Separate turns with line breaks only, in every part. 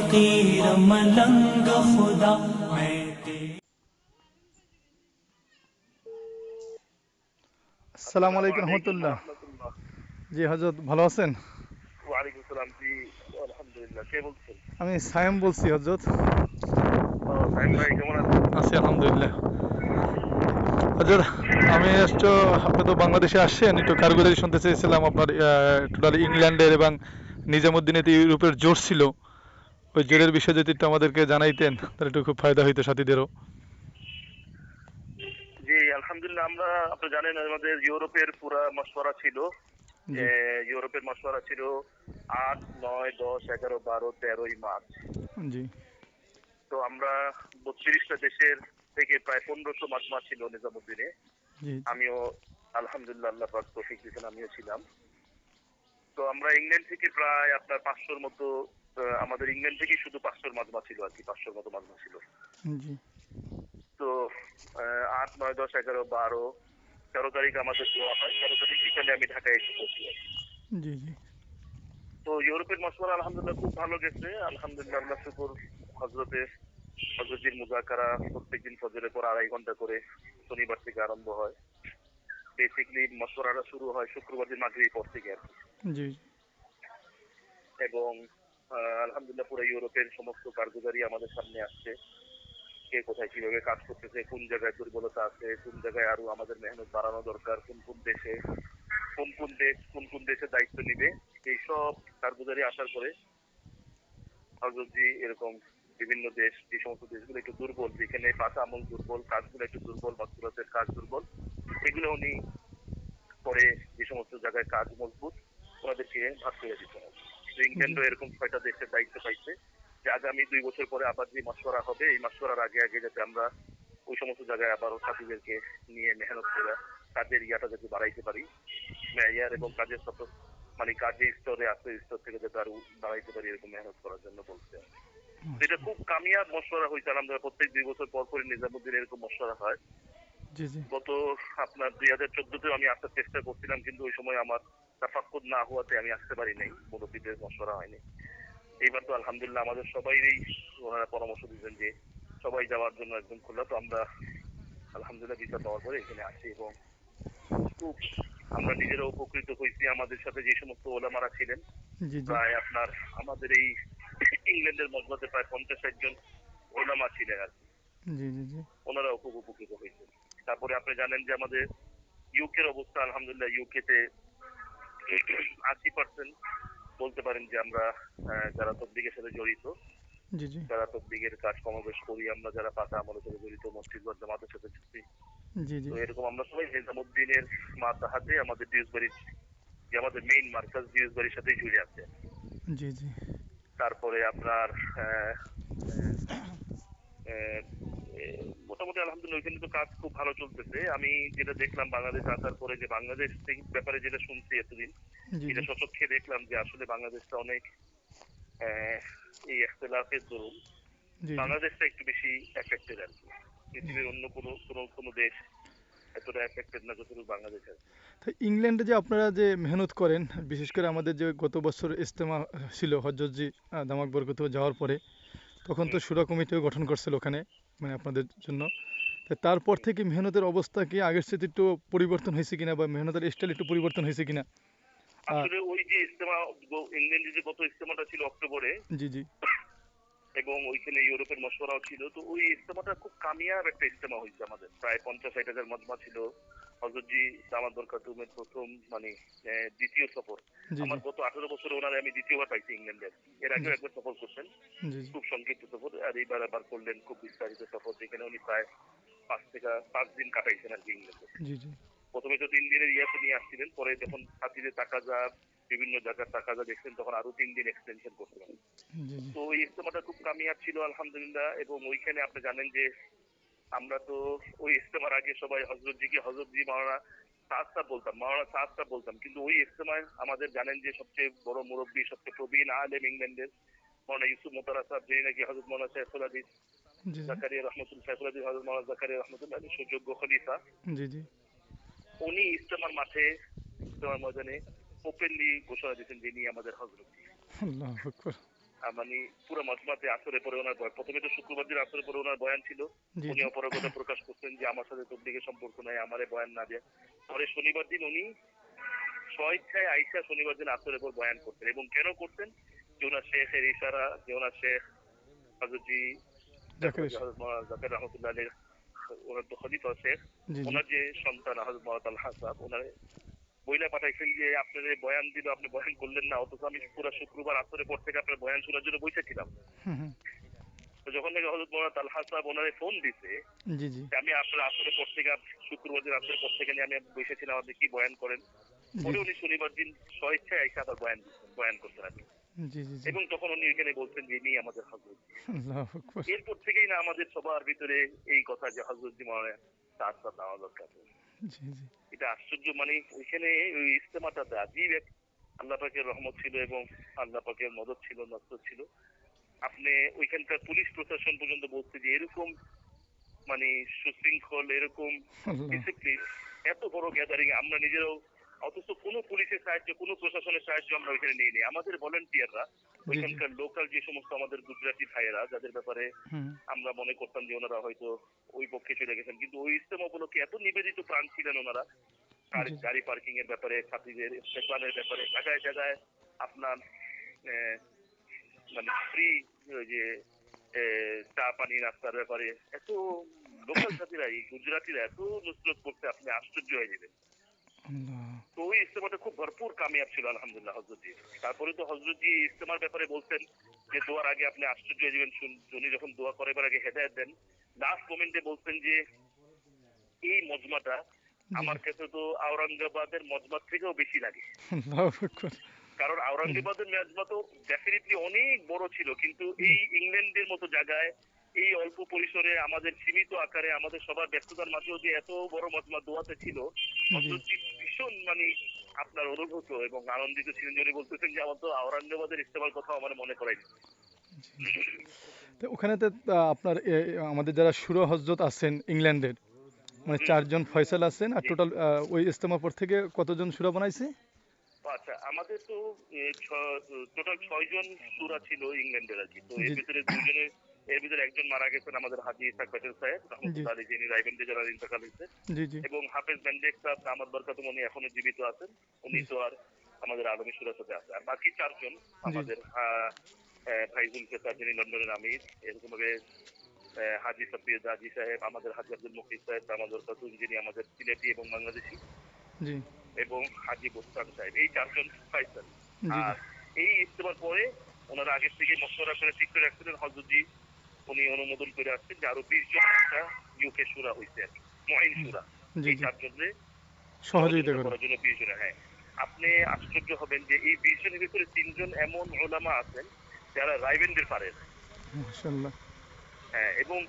फकीर मलंग खुदा मैं
আসসালামু
আসসালামু
আলাইকুম
আলাইকুম
রহমতুল্লাহ।
রহমতুল্লাহ।
জি হজরত, ভালো আছেন?
ওয়ালাইকুম সালাম। জি আলহামদুলিল্লাহ। কে বলছেন?
আমি সায়েম বলছি হজরত।
ও সাইম ভাই, কেমন আছেন?
আছি আলহামদুলিল্লাহ। হজরত, আমি একটু, আপনি তো বাংলাদেশে আসছেন, একটু কারিগরি শুনতে চেয়েছিলাম আপনার টোটাল ইংল্যান্ডের এবং নিজামুদ্দিনে তো ইউরোপের জোর ছিল, ওই জোরের বিষয়ে যদি একটু আমাদেরকে জানাইতেন তাহলে একটু খুব ফায়দা হইতো সাথীদেরও।
জি আলহামদুলিল্লাহ। আমরা, আপনি জানেন, আমাদের ইউরোপের পুরা মশওয়ারা ছিল।
জি
ইউরোপের মশওয়ারা ছিল 8, 9, 10, 11, 12, 13ই মার্চ।
জি
তো আমরা 32টা দেশের থেকে প্রায় 1500 মাজমা ছিল নিজামুদ্দিনে।
জি
আমিও আলহামদুলিল্লাহ, আল্লাহ পাক তৌফিক দিয়েছেন, আমিও ছিলাম। তো আমরা ইংল্যান্ড থেকে প্রায় আপনার 500-র মতো, আমাদের ইংল্যান্ড থেকে শুধু 500 মাজমা ছিল আর কি, 500-র মতো মাজমা ছিল।
জি
তো 8, 9, 10, 11, 12, 13 তারিখ আমাদের দেওয়া হয়। 13 তারিখ বিকালে আমি ঢাকায় এসে পৌঁছি।
জি জি
তো ইউরোপের মশওয়ারা আলহামদুলিল্লাহ খুব ভালো গেছে। আলহামদুলিল্লাহ, আল্লাহ শুকুর। হজরতের মুযাকারা প্রত্যেকদিন ফজরের পর 2.5 ঘন্টা করে শনিবার থেকে আরম্ভ হয়। বেসিক্যালি মশওয়ারাটা শুরু হয় শুক্রবার দিন মাগরিবের পর থেকে আর কি।
জি
এবং আলহামদুলিল্লাহ পুরো ইউরোপের সমস্ত কার্যকারী আমাদের সামনে আসছে। কে কোথায় কিভাবে কাজ করতেছে, কোন জায়গায় দুর্বলতা আছে, কোন জায়গায় আরো আমাদের মেহনত বাড়ানো দরকার, কোন কোন দেশে কোন কোন দেশের দায়িত্ব নিবে, এইসব কার্যকারী আসার পরে হযরতজি এরকম বিভিন্ন দেশ, যে সমস্ত দেশগুলো একটু দুর্বল, যেখানে পাকা আমল দুর্বল, কাজগুলো একটু দুর্বল, মাসুরাতের কাজ দুর্বল, এগুলো উনি পরে যে সমস্ত জায়গায় কাজ মজবুত, ওনাদেরকে ভাগ করে দিতে হবে। তো
জি
ইংল্যান্ডও এরকম 6টা দেশের দায়িত্ব পাইছে যে আগামী 2 বছর পরে আবার যে মাসওয়ারা হবে, এই মাসওয়ারার আগে আগে যাতে আমরা ওই সমস্ত জায়গায় আবারও সাথীদেরকে নিয়ে মেহনত করে কাজের ইয়াটা যাতে বাড়াইতে পারি, মেয়ার এবং কাজের সব, মানে কাজের স্তরে আছে স্তর থেকে যাতে আরো বাড়াইতে পারি, এরকম মেহনত করার জন্য বলছে। এটা খুব কামিয়াব মশওয়ারা হয়েছে আলহামদুলিল্লাহ। প্রত্যেক 2 বছর পর পরই নিজামুদ্দিন এরকম মশওয়ারা হয়।
জি জি
গত আপনার 2014-তেও আমি আসার চেষ্টা করছিলাম, কিন্তু ওই সময় আমার তাফাক্কুদ না হওয়াতে আমি আসতে পারি নাই, মুরব্বীদের মশওয়ারা হয়নি। এইবার তো আলহামদুলিল্লাহ আমাদের সবাইরই ওনারা পরামর্শ দিয়েছেন যে সবাই যাওয়ার জন্য একদম খোলা। তো আমরা আলহামদুলিল্লাহ ভিসা পাওয়ার পরে এখানে আসি এবং খুব আমরা নিজেরা উপকৃত হয়েছি। আমাদের সাথে যে সমস্ত ওলামারা ছিলেন,
জি জি
প্রায় আপনার আমাদের এই ইংল্যান্ডের মজমাতে প্রায় 50-60 জন ওলামা ছিলেন আর কি,
জি জি জি
ওনারাও খুব উপকৃত হয়েছেন। তারপরে আপনি জানেন যে আমাদের ইউকের অবস্থা আলহামদুলিল্লাহ, ইউকেতে 80% বলতে পারেন যে আমরা যারা তবলিগের সাথে জড়িত,
জি জি
যারা তবলিগের কাজ কমাবেশ করি, আমরা যারা পাকা আমলের সাথে জড়িত, মসজিদ বা জামাতের সাথে জড়িত,
জি জি
তো এরকম আমরা সবাই নিজামুদ্দিনের মাতাহাতে আমাদের ডিউসবাড়ির, যে আমাদের মেইন মার্কাজ ডিউসবাড়ির সাথেই জুড়ে আছে।
জি জি
তারপরে আপনার আহ, আহ, আহ, মোটামুটি আলহামদুলিল্লাহ ওইখানে তো কাজ খুব ভালো চলতেছে। আমি যেটা দেখলাম বাংলাদেশ আসার পরে, যে বাংলাদেশ থেকে ব্যাপারে যেটা শুনছি এতদিন,
জি
এটা সচক্ষে দেখলাম যে আসলে বাংলাদেশটা অনেক আহ, এই ইখতিলাফের দরুন
জি জি
বাংলাদেশটা একটু বেশি এফেক্টেড আর কি। পৃথিবীর অন্য কোনো কোনো কোনো দেশ এতটা এফেক্টেড না যতটুকু বাংলাদেশ আছে।
তো ইংল্যান্ডে যে আপনারা যে মেহনত করেন, বিশেষ করে আমাদের যে গত বছর ইজতেমা ছিল হজরতজি দামাক বরকত যাওয়ার পরে, তখন তো
হুম,
শুরা কমিটিও গঠন করছিল ওখানে, মানে আপনাদের জন্য। তো তারপর
হুম।
থেকে মেহনতের অবস্থা কি আগের সাথে একটু পরিবর্তন হয়েছে কিনা, বা মেহনতের স্টাইল একটু পরিবর্তন হয়েছে কিনা? আর
আসলে ওই যে ইজতেমা, ইংল্যান্ডে যে গত ইজতেমাটা ছিল অক্টোবরে,
জি জি
এবং ওইখানে ইউরোপের মশওয়ারাও ছিল, তো ওই ইজতেমাটা খুব কামিয়াব একটা ইজতেমা হয়েছে আমাদের। প্রায় 50-60 হাজার মজমা ছিল। হযরতজি দামাত বরকাতুমের প্রথম, মানে দ্বিতীয় সফর।
জি জি
আমার গত 18 বছরে ওনারে আমি দ্বিতীয়বার পাইছি ইংল্যান্ডের। এর
জি
আগেও একবার সফর করছেন,
জি
খুব সংক্ষিপ্ত সফর, আর এইবার আবার করলেন খুব বিস্তারিত সফর, যেখানে উনি প্রায় 5 দিন কাটাইছেন আর কি ইংল্যান্ডে।
জি জি
প্রথমে তো 3 দিনের ইয়াতে নিয়ে আসছিলেন, পরে যখন হাতিদের তাকাজা, বিভিন্ন জায়গার তাকাজা দেখছেন, তখন আরো 3 দিন এক্সটেনশন করছিলেন।
জি জি
তো ওই ইজতেমাটা খুব কামিয়াব ছিল আলহামদুলিল্লাহ। এবং ওইখানে আপনি জানেন যে আমরা তো ওই ইজতেমার আগে সবাই হজরতজি মাওলানা সাদ সাহেব বলতাম, কিন্তু ওই ইজতেমায় আমাদের জানেন যে সবচেয়ে বড় মুরব্বী, সবচেয়ে প্রবীণ আলেম ইংল্যান্ডের মাওলানা ইউসুফ মোতারা সাহেব, যিনি নাকি হযরত মাওলানা সাইফুল হাদিস
জি
জাকারিয়া রহমতুল্লাহ, হযরত মাওলানা জাকারিয়া রহমতুল্লাহ আলাইহির সুযোগ্য খলিফা,
জি জি
উনি ইজতেমার মাঠে, ইজতেমার ময়দানে ওপেনলি ঘোষণা দিয়েছেন যে ইনি আমাদের হযরত।
আল্লাহু আকবার।
মানে পুরো মজমাতে আসরে পরে ওনার প্রথমে তো শুক্রবার দিন আসরে পরে ওনার বয়ান ছিল,
জি
উনি
জি
অপারগতা প্রকাশ করতেন যে আমার সাথে তবলিগের সম্পর্ক নাই, আমারে বয়ান না দেয়। পরে শনিবার দিন উনি স্বইচ্ছায় আইসা শনিবার দিন আসরের পর বয়ান করতেন, এবং কেন করতেন যে ওনার শেখের ইশারা, যে ওনার শেখ হযরতজি
জাকারিয়া
জাকার রহমতুল্লাহ আলাইহি, ওনার তো খলিফা শেখ,
জি জি
ওনার যে সন্তান হযরত মাওলানা আল হাসাব, ওনার বইলা পাঠাইছেন যে আপনাদের বয়ান দিল, আপনি বয়ান করলেন না, অথচ আমি পুরো শুক্রবার আসরের পর থেকে আপনার বয়ান শোনার জন্য বসেছিলাম।
হুম হুম
তো যখন থেকে হযরত মাওলানা আল হাসাব ওনারে ফোন দিছে
জি জি
যে আমি আপনার আসরের পর থেকে, শুক্রবার দিন আসরের পর থেকে নিয়ে আমি বসেছিলাম, আপনি কি বয়ান করেন,
জি
পরে উনি শনিবার দিন স্বইচ্ছায় এসে আবার বয়ান করতেন আর কি।
জি জি জি
এবং তখন উনি এখানে বলছেন যে ইনি আমাদের হযরত।
আল্লাহু আকবার
এরপর থেকেই না আমাদের সবার ভিতরে এই কথা যে হযরতজি মাওলানা তার সাথে আওয়াজ কাছে।
জি জি
এটা আশ্চর্য, মানে ওইখানে ওই ইজতেমাটাতে আজীব এক আল্লাহ পাকের রহমত ছিল এবং আল্লাহ পাকের মদদ ছিল, নসর ছিল। আপনি ওইখানকার পুলিশ প্রশাসন পর্যন্ত বলছে যে এরকম মানে সুশৃঙ্খল, এরকম
আল্লাহ
ডিসিপ্লিন, এত বড় গ্যাদারিং আমরা নিজেরাও, অথচ কোনো পুলিশের সাহায্য, কোনো প্রশাসনের সাহায্য আমরা ওইখানে নিইনি। আমাদের ভলেন্টিয়াররা,
জি জি
ওইখানকার লোকাল যে সমস্ত আমাদের গুজরাটি ভাইয়েরা, যাদের ব্যাপারে
হুম
আমরা মনে করতাম যে ওনারা হয়তো ওই পক্ষে চলে গেছেন, কিন্তু ওই ইজতেমা উপলক্ষে এত নিবেদিত প্রাণ ছিলেন ওনারা।
জি
গাড়ি পার্কিং এর ব্যাপারে, ছাত্রীদের ইস্তেকবালের ব্যাপারে, জায়গায় জায়গায় আপনার আহ, মানে ফ্রি যে চা পানি নাস্তার ব্যাপারে এত লোকাল সাথীরা, এই গুজরাটিরা এত নুসরত করতে আপনি আশ্চর্য হয়ে যাবেন।
আল্লাহ
তো ওই ইজতেমাটা খুব ভরপুর কামিয়াব ছিল আলহামদুলিল্লাহ হযরতজি। তারপরে তো হযরতজি ইজতেমার ব্যাপারে বলছেন যে দোয়ার আগে আপনি আশ্চর্য হয়ে যাবেন, উনি যখন দোয়া করার আগে হেদায়েত দেন, লাস্ট মোমেন্টে বলছেন যে এই মজমাটা
জি জি
আমার কাছে তো আওরঙ্গাবাদের মজমার থেকেও বেশি লাগে।
আল্লাহু আকবার
কারণ আওরঙ্গাবাদের মজমা তো ডেফিনেটলি অনেক বড় ছিল, কিন্তু এই ইংল্যান্ডের মতো জায়গায় এই অল্প পরিসরে আমাদের সীমিত আকারে আমাদের সবার ব্যস্ততার মাঝেও যে এত বড় মজমা দোয়াতে ছিল,
জি
হযরতজি ভীষণ মানে আপনার অনুভূত এবং আনন্দিত ছিলেন। যিনি বলতেছেন যে আমার তো আওরঙ্গাবাদের ইস্তেমার কথা আমার মনে করাই দিচ্ছে।
জি তো ওখানেতে আপনার আমাদের যারা শুরা হজরত আছেন ইংল্যান্ডের মানে
হুম,
চারজন ফয়সাল আছেন আর
জি।
টোটাল ওই ইজতেমা পর থেকে কতজন শুরা বানাইছে
আচ্ছা, আমাদের তো টোটাল 6 জন সূরা ছিল ইংল্যান্ডের আর কি। তো
জি
এর ভিতরে একজন মারা গেছেন, আমাদের হাজী ইসহাক প্যাটেল সাহেব
জি
রহমতুল্লাহ আলাইহি, যিনি রায়গঞ্জে যারা ইন্তেকাল হয়েছে।
জি জি
এবং হাফেজ বেন্ডেক সাহেব দামাত বরকাতুম, উনি এখনো জীবিত আছেন। উনি
জি
তো আর আমাদের আলমী সুরার সাথে আছে। আর বাকি 4 জন
জি
আমাদের ফাইজুল ফেসার, যিনি লন্ডনের আমির, এরকম ভাবে হাজী সফিউদ হাজী সাহেব, আমাদের হাজী আব্দুল মুকিত সাহেব দামাত বরকাতুম, যিনি আমাদের সিলেটি এবং বাংলাদেশি,
জি
এবং হাজী বোস্তান সাহেব, এই 4 জন ফাইসাল।
জি জি
আর এই ইস্তেমার পরে ওনারা আগের থেকে মশওয়ারা করে ঠিক করে রাখছিলেন, হযরতজি উনি অনুমোদন করে আসছেন যে আরো 20 জন একটা ইউকে শুরা হয়েছে আর কি, মুঈন শুরা।
জি
এই
জি
4 জনের
সহযোগিতা
সহযোগিতা
করে
করার জন্য 20 জন। হ্যাঁ, আপনি আশ্চর্য হবেন যে এই 20 জনের ভিতরে 3 জন এমন ওলামা আছেন যারা রাইবেন্ডের পারেন।
মাশাআল্লাহ
হ্যাঁ, এবং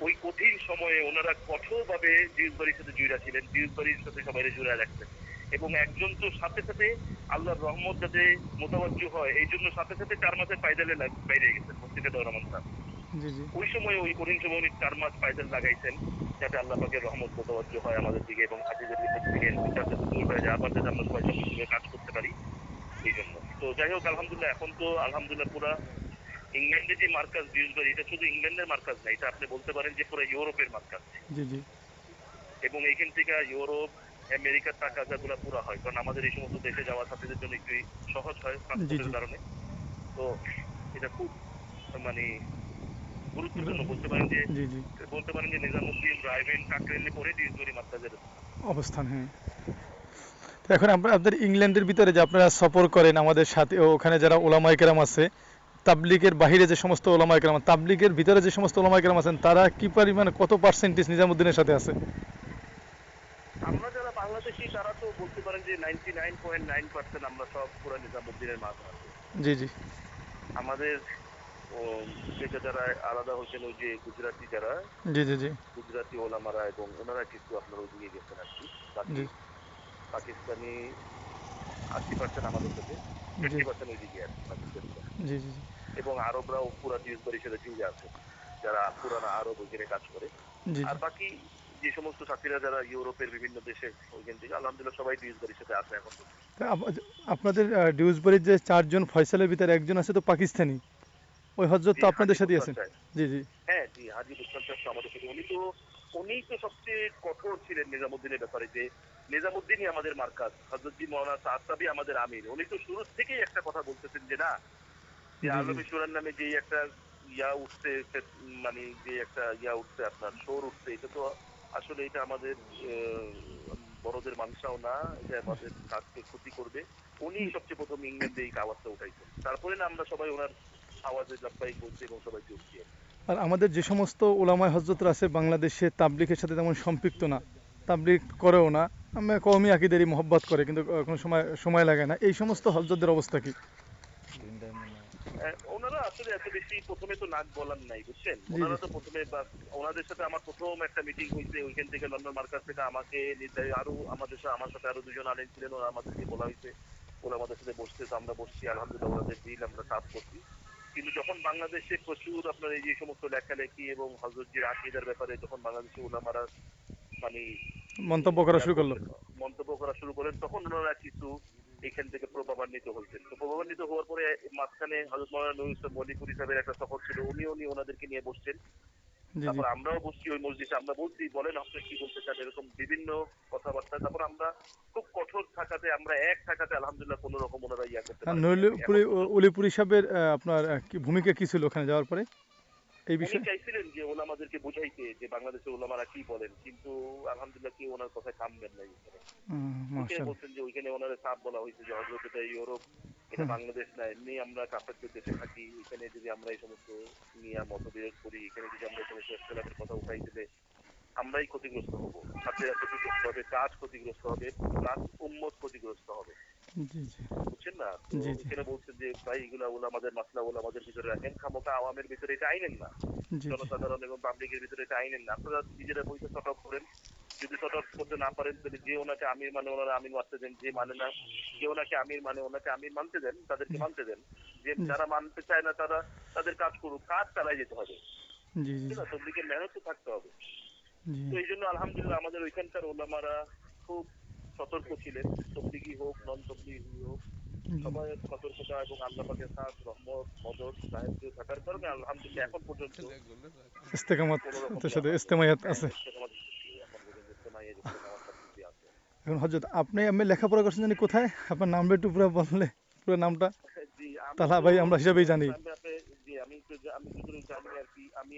ওই কঠিন সময়ে ওনারা কঠোরভাবে ডিউসবাড়ির সাথে জুড়া ছিলেন, ডিউসবাড়ির সাথে সবাই জুড়ে রাখতেন। এবং একজন তো সাথে সাথে আল্লাহর রহমত যাতে মোতাবাজ্জু হয় এই জন্য সাথে সাথে 4 মাসের পায়দালে বাইরে গেছেন মসজিদে রহমান সাহেব।
জি জি
ওই সময় ওই কঠিন সময় উনি 4 মাস পায়দাল লাগাইছেন যাতে আল্লাহ পাকের রহমত মোতাবাজ্জু হয় আমাদের দিকে এবং হাজিদের ভিতর থেকে ইন্তিকার যাতে দূর হয়ে যায়, আবার যাতে আমরা সবাই সঠিকভাবে কাজ করতে পারি। এই জন্য তো যাই হোক আলহামদুলিল্লাহ, এখন তো আলহামদুলিল্লাহ পুরা ইংল্যান্ডে যে মার্কাজ ডিউসবারি, এটা শুধু ইংল্যান্ডের মার্কাজ না, এটা আপনি বলতে পারেন যে পুরো ইউরোপের মার্কাজ।
জি জি
এবং এইখান থেকে ইউরোপ, আমেরিকার টাকাগুলো পুরা হয়, কারণ আমাদের এই সমস্ত দেশে যাওয়া ছাত্রীদের জন্য একটু সহজ হয়
জি জি
ট্রান্সপোর্টের কারণে। তো এটা খুব মানে গুরুত্বপূর্ণ
জি জি জি
বলতে পারেন যে নিজামুদ্দিন রায়বেন কাকরেলে পরে ডিউসবারি মার্কাজের।
অবস্থান হ্যাঁ তো এখন আপনাদের ইংল্যান্ডের ভিতরে যে আপনারা সফর করেন আমাদের সাথে ওখানে যারা ওলামায়ে কেরাম আছে তাবলিগের বাহিরে যে সমস্ত ওলামায়ে কেরাম তাবলিগের ভিতরে যে সমস্ত ওলামায়ে কেরাম আছেন তারা কি পরিমাণে কত পার্সেন্টেজ নিজামুদ্দিনের সাথে আছে
আমরা যারা বাংলাদেশি তারা তো বলতে পারেন যে 99.9% আমরা সব পুরো নিজামুদ্দিনের মাঝে আছি।
জি জি
আমাদের ও থেকে যারা আলাদা হয়েছেন ওই যে গুজরাটি যারা,
জি জি জি
গুজরাটি ওলামারা, এবং ওনারা কিছু আপনার ওইদিকে গেছেন আর কি। বাকি
জি
পাকিস্তানি 80% আমাদের সাথে,
জি
20% ওইদিকে আছে পাকিস্তানিরা।
জি জি
এবং আরবরাও পুরা ডিউসবাড়ির সাথে জুড়ে আছে, যারা পুরানা আরব ওইখানে কাজ করে।
জি জি
আর বাকি যে সমস্ত ছাত্রীরা যারা ইউরোপের বিভিন্ন দেশে ওইখান থেকে আলহামদুলিল্লাহ সবাই ডিউসবাড়ির সাথে আছে এখন।
তা আপনাদের ডিউসবারির যে চারজন ফয়সালের ভিতরে একজন আছে তো পাকিস্তানি ওই হযরত
জি,
তো আপনাদের
হাজী
সাথেই
বুসতান
আছেন।
সাহেব।
জি, জি।
হ্যাঁ, জি, হাজী বুসতান সাহেব তো আমাদের সাথে। উনি তো সবচেয়ে কঠোর ছিলেন নিজামুদ্দিনের ব্যাপারে, যে নিজামুদ্দিনই আমাদের মার্কাজ, হযরত মাওলানা সাহাবী আমাদের আমির। উনি তো শুরু থেকেই একটা কথা বলতেছেন যে না, যে
জি, জি।
আলমী সুরার নামে যেই একটা ইয়া উঠছে, মানে যে একটা ইয়া উঠছে, আপনার শোর উঠছে, এটা তো আসলে এটা আমাদের বড়দের মানসাও না, এটা আমাদের কাজকে ক্ষতি করবে। উনি সবচেয়ে প্রথম ইংল্যান্ডে এই আওয়াজটা উঠাইছেন, তারপরে না আমরা সবাই ওনার আওয়াজে লাব্বাইক বলছি এবং সবাই যোগ দিয়ে।
আর আমাদের যে সমস্ত ওলামায়ে হযরতরা আছে বাংলাদেশে তাবলীগের সাথে তেমন সম্পৃক্ত না, তাবলীগ করেও না, আমরা কওমি আকীদারই মহব্বত করে, কিন্তু কোনো সময় সময় লাগে না। এই সমস্ত হযরতদের অবস্থা কি?
ওনারা আসলে এত বেশি প্রথমে তো নাক গলান নাই, বুঝছেন।
জি, জি।
ওনারা তো প্রথমে ওনাদের সাথে আমার প্রথম একটা মিটিং হয়েছে, ওইখান থেকে লন্ডন মার্কাজ থেকে আমাকে আরো আমার সাথে আরো দুজন আলেম ছিলেন, ওরা আমাদেরকে বলা হয়েছে, ওরা আমাদের সাথে বসতে, তো আমরা বসছি, আলহামদুলিল্লাহ ওনাদের দিন আমরা কাজ করছি। কিন্তু যখন বাংলাদেশে প্রচুর আপনার এই যে সমস্ত লেখালেখি এবং হযরতজির আকীদার ব্যাপারে যখন বাংলাদেশে ওলামারা মানে
মন্তব্য করা
ইয়া
শুরু করলো।
করলেন, মন্তব্য করা শুরু করেন, তখন ওনারা কিছু এখান থেকে প্রভাবান্বিত হয়েছেন। তো প্রভাবান্বিত হওয়ার পরে মাঝখানে হযরত মাওলানা নূর ইসলাম মলিপুরি সাহেবের একটা সফর ছিল, উনি ওনাদেরকে নিয়ে বসছেন।
জি, জি।
তারপর আমরাও বসছি ওই মসজিদে, আমরা বলছি বলেন আপনি কি বলতে চান, এরকম বিভিন্ন কথাবার্তা। তারপর আমরা খুব কঠোর থাকাতে, আমরা এক থাকাতে আলহামদুলিল্লাহ কোনো রকম ওনারা ইয়া করতে
আর
পারেনি আর কি
নইলে
এখন পর্যন্ত।
অলিপুরি সাহেবের আপনার কি ভূমিকা কি ছিল ওখানে যাওয়ার পরে এই
উনি
বিষয়ে?
চাইছিলেন যে ওলামাদেরকে বুঝাইতে যে বাংলাদেশের ওলামারা কি বলেন, কিন্তু আলহামদুলিল্লাহ কেউ ওনার কথায় কান দেন নাই ওখানে। ওইখানে
মাশাআল্লাহ।
বলছেন যে ওইখানে ওনারা সাফ বলা হয়েছে যে হযরত এটা ইউরোপ, এটা
হুম,
বাংলাদেশ না, এমনি আমরা কাফেরদের দেশে থাকি, এখানে যদি আমরা এই সমস্ত নিয়ে মতবিরোধ করি, এখানে যদি আমরা এই সমস্ত ইখতিলাফের কথা উঠাই দিলে আমরাই ক্ষতিগ্রস্ত হব, ছাত্রীরা ক্ষতিগ্রস্ত হবে, কাজ ক্ষতিগ্রস্ত হবে, প্লাস উম্মত ক্ষতিগ্রস্ত হবে,
জি, জি।
বুঝছেন না। তো
জি, জি।
এখানে বলছেন যে ভাই এগুলা ওলামাদের মাসলা, ওলামাদের ভিতরে রাখেন, খামোকা আওয়ামের ভিতরে এটা আইনেন না,
জি, জি।
জনসাধারণ এবং পাবলিকের ভিতরে এটা আইনেন না, আপনারা নিজেরা বইতে শর্ট আউট করেন। যদি শর্ট আউট করতে না পারেন তাহলে যে ওনাকে আমির মানে ওনারা আমির মানতে দেন, যে মানে না, যে ওনাকে আমির মানে ওনাকে আমির মানতে দেন, তাদেরকে মানতে দেন। যে
জি,
যারা মানতে চায় না তারা তাদের কাজ করুক, কাজ চালাই যেতে হবে,
জি, জি,
ঠিক
জি,
আছে, তবলিগের মেহনত তো থাকতে হবে।
জি,
তো এই জন্য আলহামদুলিল্লাহ আমাদের ওইখানকার ওলামারা খুব সতর্ক ছিলেন, তবলিগি হোক নন তবলিগি হোক,
জি।
সবাই সতর্কতা এবং আল্লাহ পাকের খাস রহমত মদদ সাহায্য থাকার কারণে আলহামদুলিল্লাহ এখন পর্যন্ত কোনো রকম
ইস্তেকামাতের
ইয়া
সাথে
হয়নি।
ইস্তেমায়াত
হ্যাঁ,
আছে।
ইস্তেকামাত, এখন পর্যন্ত ইস্তেমাওয়াত সবকিছু আছে।
এখন হযরত আপনি লেখাপড়া করছেন জানি কোথায়? আপনার নামটা একটু পুরো বললে, পুরো নামটা?
জি, আমি
তাহলে
তো
ভাই আমরা হিসাবেই জানি।
জি, আমি যতটুকু জানি আর কি, আমি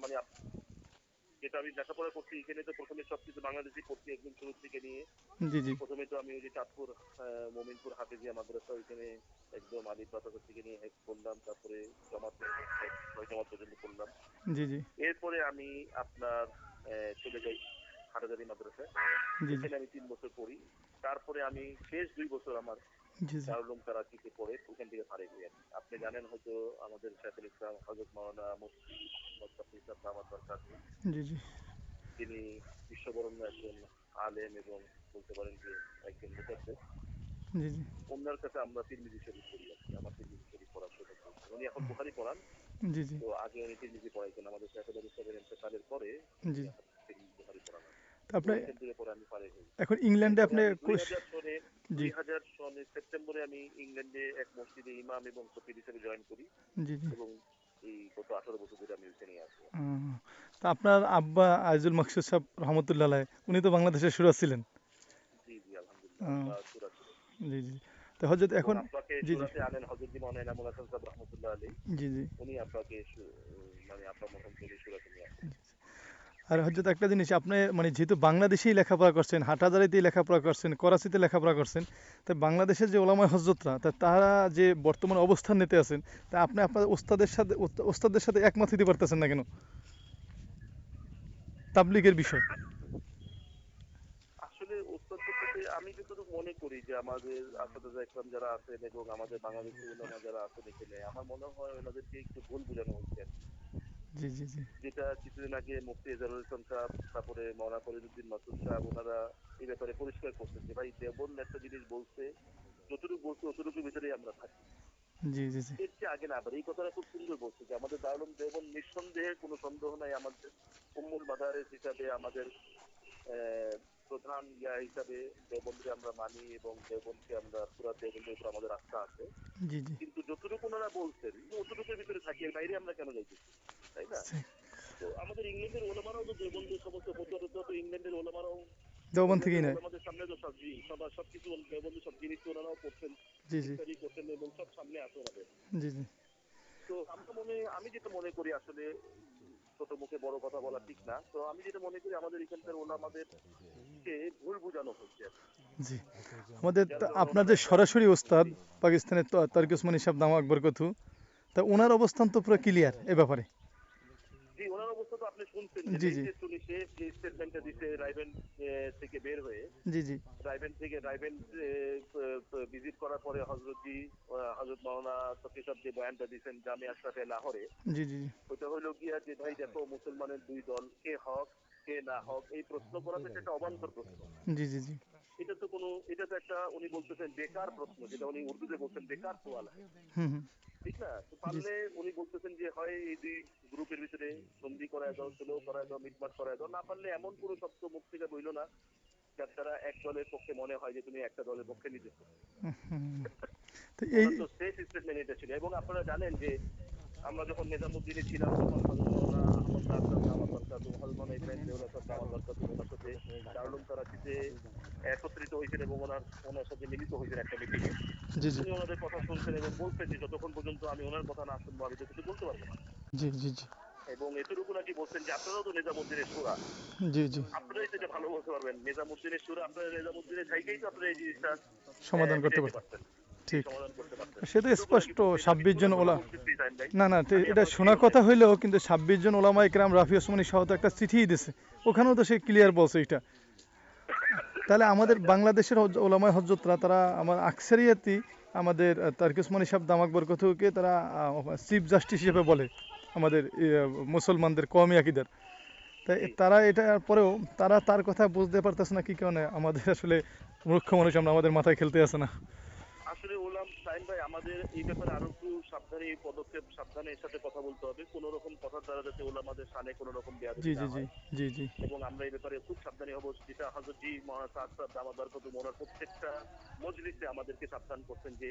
মানে যেটা আমি লেখাপড়া করছি এখানে তো প্রথমে সবকিছু বাংলাদেশি করছি একদম শুরু থেকে নিয়ে।
জি, জি,
প্রথমে তো আমি ওই যে চাঁদপুর মোমিনপুর হাফেজিয়া মাদ্রাসা, ওইখানে একদম আলিফ বাতাসা থেকে নিয়ে হেফ করলাম, তারপরে জমাত 6 জমাত পর্যন্ত করলাম।
জি, জি,
এরপরে আমি আপনার চলে যাই হাটাজারি মাদ্রাসায়,
জি, জি,
ওইখানে আমি 3 বছর পড়ি। তারপরে আমি শেষ 2 বছর আমার
জি, জি,
দারুল উলুম করাচিতে পড়ে ওখান থেকে ফারেক হই আর কি। আপনি জানেন হয়তো আমাদের শাইখুল ইসলাম হযরত মাওলানা মুফতি মুহাম্মদ শফি ইসলাম দামাত বরকাতুহু,
জি, জি,
তিনি বিশ্ববরণ্য একজন আলেম এবং বলতে পারেন যে একজন মুতাদ্দিস।
জি, জি,
ওনার কাছে আমরা তিরমিজি শরীফ পড়ি আর কি। আমার তিরমিজি শরীফ পড়ার সৌভাগ্য হয়েছে। উনি এখন বুখারী পড়ান,
জি, জি,
তো আগে উনি তিরমিজি পড়াইতেন। আমাদের শাইখুল ইসলামের ইন্তেকালের পরে উনি
জি।
এখন তিরমিজি বুখারী পড়ান আর কি।
তো
তো
আপনি
ওইখান থেকে পরে আমি ফারেক হই।
এখন ইংল্যান্ডে
এরপরে
আপনি
আমি
কোষ।
2000
জি,
সনে সেপ্টেম্বরে আমি ইংল্যান্ডে এক মসজিদে ইমাম এবং খতিব হিসেবে জয়েন করি
জি, জি।
এবং এই গত 18 বছর ধরে আমি ওইখানেই আছি।
আহ, তা আপনার আব্বা আইজুল মাকসুদ সাহেব রহমতুল্লাহ আলাইহ, উনি তো বাংলাদেশের সুরা ছিলেন।
জি, জি, আলহামদুলিল্লাহ
আহ,
আব্বা সুরা ছিলেন
জি, জি। তো হযরত
এবং
এখন।
আব্বাকে
জি, জি,
সুরাতে আনেন হযরত মাওলানা এনামুল হাসান সাহেব রহমতুল্লাহ আলাইহি।
জি, জি,
উনি আব্বাকে মানে আব্বা মরহুম থেকে সুরাতে নিয়ে আসেন।
জি। আর হচ্ছে একটা জিনিস, আপনি মানে যেহেতু বাংলাদেশেই লেখাপড়া করছেন, হাটাজারিতেই লেখাপড়া করছেন, করাচিতে লেখাপড়া করছেন, তাই বাংলাদেশের যে ওলামায়ে হযরতরা তারা যে বর্তমানে অবস্থান নিতে আছেন, তা আপনি আপনার ওস্তাদের সাথে একমত হতে পারতেছেন না কেন তাবলীগের বিষয়?
আসলে ওস্তাদের সাথে আমি যতটুকু মনে করি যে আমাদের আসাদুজ্জাহ ইকরাম যারা আছেন এবং আমাদের বাংলাদেশি উলামা যারা আছেন এখানে, আমার মনে হয় ওনাদেরকে একটু ভুল বোঝানো হচ্ছে।
জি, জি, জি,
যেটা কিছুদিন আগে মুফতি এজাজুল ইসলাম সাহেব, তারপরে মাওলানা ফরিদউদ্দিন মাসুদ সাহেব, ওনারা এই ব্যাপারে পরিষ্কার করছেন যে ভাই দেওবন্দ একটা জিনিস বলছে, যতটুকু বলছে অতটুকুর ভিতরেই আমরা থাকি,
জি, জি, জি,
এর চেয়ে আগে না। আবার এই কথাটা খুব সুন্দর বলছে যে আমাদের দারুল উলুম দেওবন্দ নিঃসন্দেহে কোনো সন্দেহ নাই আমাদের উম্মুল মাদারিস হিসাবে আমাদের প্রধান হিসাবে দেওবন্দকে আমরা মানি এবং দেওবন্দকে আমরা পুরা দেওবন্দের উপর আমাদের আস্থা আছে।
জি জি
কিন্তু যতটুকু ওনারা বলছেন অতটুকুর ভিতরে থাকি, এর বাইরে আমরা কেন যাইতেছি, তাই না? তো আমাদের ইংল্যান্ডের ওলামারাও তো দেওবন্দের সমস্ত প্রচারিত তো ইংল্যান্ডের ওলামারাও
দেওবন্দ থেকেই নেয়।
ওলামাদের সামনে তো সবকিছু দেওবন্দের সব জিনিস ওনারাও করছেন,
জি জি
ইত্যাদি করছেন এবং সব সামনে আছে ওনাদের।
জি জি
তো আমি যেটা মনে করি আসলে ছোট মুখে বড় কথা বলা ঠিক না। তো আমি যেটা মনে করি আমাদের এখানকার ওলামাদেরকে ভুল বোঝানো হচ্ছে আর কি।
জি আমাদের
যার কারণে
আপনাদের সরাসরি ওস্তাদ পাকিস্তানের তারিক ওসমানী সাহেব দাম আকবর কথু, তা ওনার অবস্থান তো পুরো ক্লিয়ার এ ব্যাপারে।
জি, ওনার অবস্থা তো আপনি শুনছেন যে
জি জি
লেটেস্ট উনি যে স্টেটমেন্টটা দিছে রাইবেন থেকে বের হয়ে,
জি জি
রাইবেন ভিজিট করার পরে হযরত মাওলানা তকি সাহেব যে বয়ানটা দিয়েছেন জামিয়া আশরাফে লাহোরে,
জি জি
ওইটা হলো গিয়া যে ভাই দেখো মুসলমানের দুই দল, কে হক কে না হক, এই প্রশ্ন করা তো একটা অবান্তর প্রশ্ন।
জি জি জি
এটা তো একটা উনি বলতেছেন বেকার প্রশ্ন, যেটা উনি উর্দুতে বলছেন বেকার সোয়াল।
হুম হুম
ঠিক না? তো পারলে উনি বলতেছেন যে হয় এই দুই গ্রুপের ভিতরে সন্ধি করায় দাও, সুলহ করায় দাও, মিটমাট করায় দাও, না পারলে এমন কোনো শব্দ মুখ থেকে বইলো না যার দ্বারা এক দলের পক্ষে মনে হয় যে তুমি একটা দলের পক্ষে নিতেছো।
হুম। তো এই
ওনার তো শেষ স্টেটমেন্ট এটা ছিল। এবং আপনারা জানেন যে আমরা যখন নিজামুদ্দিনে ছিলাম তখন হযরত মাওলানা আহমদ সাহেব দাওয়াত বরকাতুহু, হযরত মাওলানা ইব্রাহিম দেওলাহ সাহেব দাওয়াত বরকাতুহু ওনার সাথে দারুল করাচিতে একত্রিত হয়েছেন এবং ওনার সাথে মিলিত হয়েছেন একটা মিটিং এ।
জি জি
উনি ওনাদের কথা শুনছেন এবং বলছেন যে যতক্ষণ পর্যন্ত আমি ওনার কথা না শুনবো আমি তো কিছু বলতে পারবো না।
জি জি জি
এবং এতটুকু নাকি বলছেন যে আপনারাও তো নিজামুদ্দিনের শূরা,
জি জি
আপনারাই তো এটা ভালো বলতে পারবেন। নিজামুদ্দিনের শূরা, আপনারা নিজামুদ্দিনের থাইকেই তো আপনারা এই জিনিসটা
সমাধান করতে
মিটাইতে
পারতেন।
পারতেন,
ঠিক
সমাধান করতে পারতেন।
সে তো
এতটুকু নাকি
স্পষ্ট
বলছেন। আমি
26 জন
পুরো
ওলা,
কথা বলতেছি তাইম ভাই,
না না
আমি
এটা
আপনার
শোনা
ভিডিও
কথা হইলেও কিন্তু 26 জন ওলামা ইকরাম রাফি ওসমানী সহ তো একটা চিঠিই দিছে, ওখানেও তো সে ক্লিয়ার বলছে এটা। তাহলে আমাদের বাংলাদেশের ওলামায়ে হযরতরা তারা আমার আকসারিয়াতি আমাদের তারিক ওসমানী সাহেব দাম আকবর কথুকে তারা চিফ জাস্টিস হিসেবে বলে আমাদের মুসলমানদের কওমি আকীদার। তাই
জি।
তারা এটা পরেও তারা তার কথা বুঝতে পারতেছে না কি কারণে আমাদের আসলে মূর্খ মানুষ আমরা, আমাদের মাথায় খেলতে আসে না।
আসলে সাইন ভাই আমাদের এই ব্যাপারে আরো একটু সাবধানে এই পদক্ষেপ সাবধানে এর সাথে কথা বলতে হবে। কোন রকম কথার দ্বারা যাতে ওলামাদের শানে কোন রকম
জি
বেয়াদবি না
জি জি
হয়।
জি জি
এবং আমরা এই ব্যাপারে খুব সাবধানী হব। যেটা হযরত জি মাওলানা সাদ সাহেব দামাত বরকাতুহু ওনার প্রত্যেকটা মজলিসে আমাদেরকে সাবধান করতেন যে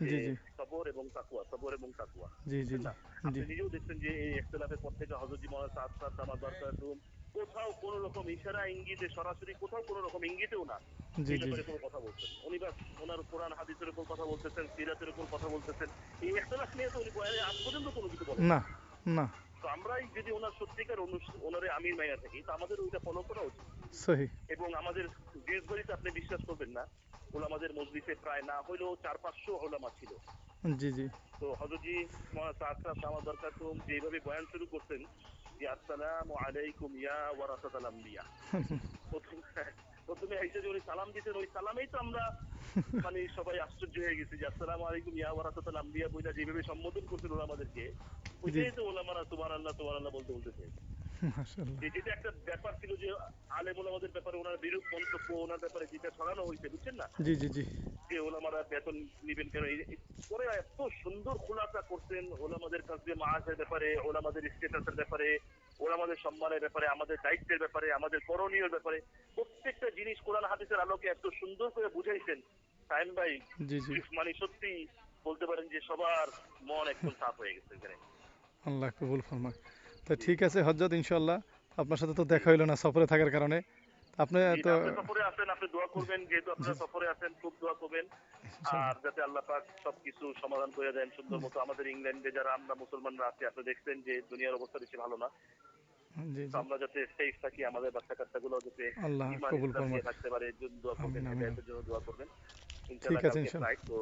যে
জি জি
সবর এবং তাকওয়া, সবর এবং তাকওয়া।
জি জি
বুঝছেন
জি
না?
জি
আপনি নিজেও দেখছেন যে এই ইখতিলাফের পর থেকে হযরত জি মাওলানা সাদ সাহেব দামাত বরকাতুহু কোথাও কোন রকম ইশারা ইঙ্গিতে সরাসরি কোথাও কোন রকম ইঙ্গিতেও না
জি
এই
জি
ব্যাপারে কোনো কথা বলছেন। উনি বাস ওনার কোরআন হাদিসের উপর কথা বলতেছেন, সিরাতের উপর কথা বলতেছেন। এই ইখতিলাফ নিয়ে তো উনি বয়ানে আজ পর্যন্ত কোনো কিছু বলেন
না
নাই।
না
তো আমরাই যদি ওনার সত্যিকার ওনারে আমির মাইনা থাকি তো আমাদের ওইটা ফলো করা উচিত।
সহি
এবং আমাদের দেশবাড়িতে আপনি বিশ্বাস করবেন না, ওলামাদের মজলিসে প্রায় না হইলেও 400-500 ওলামা ছিল।
জি জি
তো হযরতজি দাওয়াত বরকাতুহু যেভাবে বয়ান শুরু করতেন যে আসসালামু আলাইকুম ইয়া ওয়ারাসাতাল আম্বিয়া, প্রথমে আইসা যে উনি সালাম দিতেন ওই সালামেই তো আমরা মানে সবাই আশ্চর্য হয়ে গেছি যে আসসালামু আলাইকুম ইয়া ওয়ারাসাতাল আম্বিয়া বইলা যেভাবে সম্বোধন করতেন ওলামাদেরকে,
জি
ওইটাই তো ওলামারা সুবহানাল্লাহ বলতে বলতেছে।
মাশাআল্লাহ
যেটা একটা ব্যাপার ছিল যে আলেম ওলামাদের ব্যাপারে ওনার বিরূপ মন্তব্য ওনার ব্যাপারে যেটা ছড়ানো হয়েছে, বুঝছেন না,
জি জি জি
যে ওলামারা বেতন নিবেন কেন, পরে এত সুন্দর খোলাসা করতেন ওলামাদের কাছে মাআশের ব্যাপারে, ওলামাদের স্ট্যাটাসের ব্যাপারে, ওলামাদের সম্মানের ব্যাপারে, আমাদের দায়িত্বের ব্যাপারে, আমাদের করণীয় ব্যাপারে প্রত্যেকটা জিনিস কোরআন হাদিসের আলোকে এত সুন্দর করে বুঝাইছেন সাইম ভাই।
জি জি
মানে সত্যি বলতে পারেন যে সবার মন একদম সাফ হয়ে গেছে এখানে।
আল্লাহ কবুল ফরমাক। তা
জি
ঠিক আছে হযরত, ইনশাআল্লাহ আপনার সাথে তো
জি
দেখা হইলো না সফরে থাকার কারণে। আপনি
জি
তো
আপনি সফরে আছেন, আপনি দোয়া করবেন, যেহেতু
জি
আপনারা সফরে আছেন খুব দোয়া করবেন। আর
ইনশাআল্লাহ
যাতে আল্লাহ পাক সবকিছু সমাধান করে দেন সুন্দর মতো। আমাদের ইংল্যান্ডে যারা আমরা মুসলমানরা আছি, আপনি দেখছেন যে দুনিয়ার অবস্থা বেশি ভালো না।
জি
তো
জি
আমরা যাতে সেফ থাকি, আমাদের বাচ্চা কাচ্চাগুলো যাতে
আল্লাহ
ঈমান
কবুল
ইসলাম
ফরমাক।
নিয়ে থাকতে পারে, এর জন্য দোয়া করবেন,
আমিন আমিন।
হেদায়েতের জন্য দোয়া করবেন।
ঠিক
ইনশাআল্লাহ
আছে
কালকে
ইনশাআল্লাহ,
ফ্লাইট তো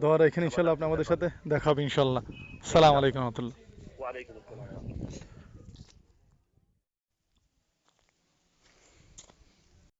দোয়া রাখেন,
আবার
ইনশাআল্লাহ আপনি
রাত্রে
আমাদের
দেখা হবে।
সাথে দেখা হবে ইনশাআল্লাহ। আসসালামু আলাইকুম
ইনশাআল্লাহ।
রহমতুল্লাহ।
ওয়া আলাইকুম আসসালাম।